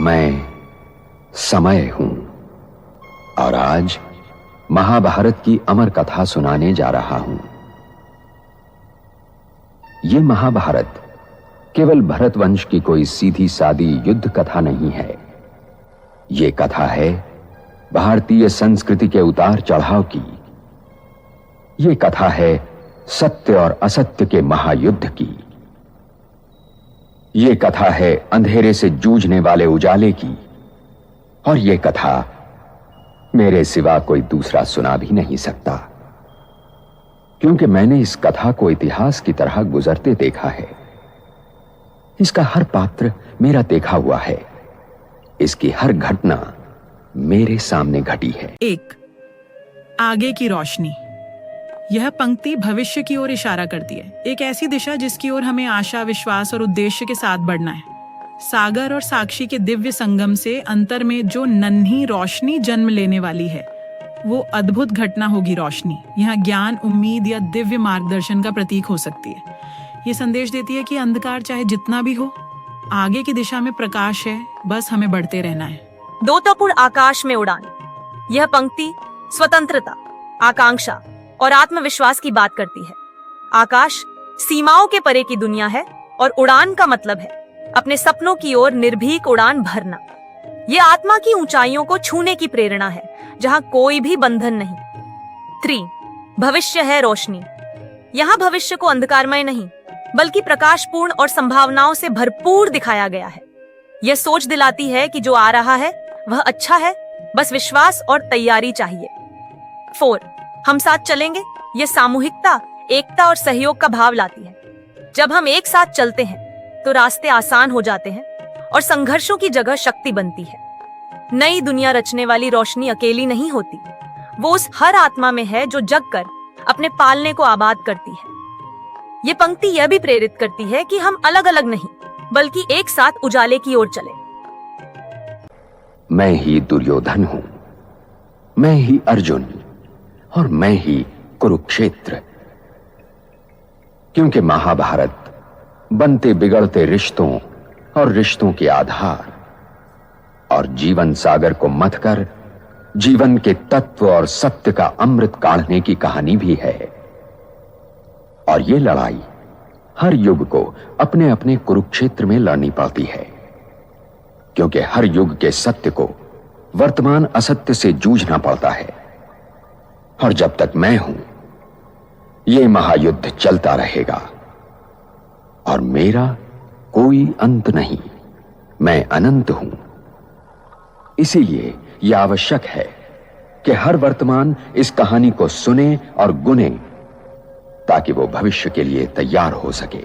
मैं समय हूं और आज महाभारत की अमर कथा सुनाने जा रहा हूं। यह महाभारत केवल भरत वंश की कोई सीधी सादी युद्ध कथा नहीं है। यह कथा है भारतीय संस्कृति के उतार चढ़ाव की। यह कथा है सत्य और असत्य के महायुद्ध की। यह कथा है अंधेरे से जूझने वाले उजाले की। और यह कथा मेरे सिवा कोई दूसरा सुना भी नहीं सकता, क्योंकि मैंने इस कथा को इतिहास की तरह गुजरते देखा है। इसका हर पात्र मेरा देखा हुआ है। इसकी हर घटना मेरे सामने घटी है। एक, आगे की रोशनी। यह पंक्ति भविष्य की ओर इशारा करती है, एक ऐसी दिशा जिसकी ओर हमें आशा, विश्वास और उद्देश्य के साथ बढ़ना है। सागर और साक्षी के दिव्य संगम से अंतर में जो नन्ही रोशनी जन्म लेने वाली है, वो अद्भुत घटना होगी। रोशनी यहाँ ज्ञान, उम्मीद या दिव्य मार्गदर्शन का प्रतीक हो सकती है। ये संदेश देती है कि अंधकार चाहे जितना भी हो, आगे की दिशा में प्रकाश है, बस हमें बढ़ते रहना है। दोतापुर आकाश में उड़ान। यह पंक्ति स्वतंत्रता, आकांक्षा और आत्मविश्वास की बात करती है। आकाश सीमाओं के परे की दुनिया है और उड़ान का मतलब है अपने सपनों की ओर निर्भीक उड़ान भरना। यह आत्मा की ऊंचाइयों को छूने की प्रेरणा है, जहां कोई भी बंधन नहीं। 3, भविष्य है रोशनी। यहाँ भविष्य को अंधकारमय नहीं, बल्कि प्रकाशपूर्ण और संभावनाओं से भरपूर दिखाया गया है। यह सोच दिलाती है कि जो आ रहा है वह अच्छा है, बस विश्वास और तैयारी चाहिए। 4, हम साथ चलेंगे। यह सामूहिकता, एकता और सहयोग का भाव लाती है। जब हम एक साथ चलते हैं तो रास्ते आसान हो जाते हैं और संघर्षों की जगह शक्ति बनती है। नई दुनिया रचने वाली रोशनी अकेली नहीं होती, वो उस हर आत्मा में है जो जग कर अपने पालने को आबाद करती है। ये पंक्ति यह भी प्रेरित करती है कि हम अलग अलग नहीं, बल्कि एक साथ उजाले की ओर चले। मैं ही दुर्योधन हूं, मैं ही अर्जुन और मैं ही कुरुक्षेत्र। क्योंकि महाभारत बनते बिगड़ते रिश्तों और रिश्तों के आधार और जीवन सागर को मथ कर जीवन के तत्व और सत्य का अमृत काढ़ने की कहानी भी है। और ये लड़ाई हर युग को अपने अपने कुरुक्षेत्र में लड़नी पड़ती है, क्योंकि हर युग के सत्य को वर्तमान असत्य से जूझना पड़ता है। और जब तक मैं हूं, यह महायुद्ध चलता रहेगा और मेरा कोई अंत नहीं। मैं अनंत हूं। इसीलिए यह आवश्यक है कि हर वर्तमान इस कहानी को सुने और गुने, ताकि वो भविष्य के लिए तैयार हो सके।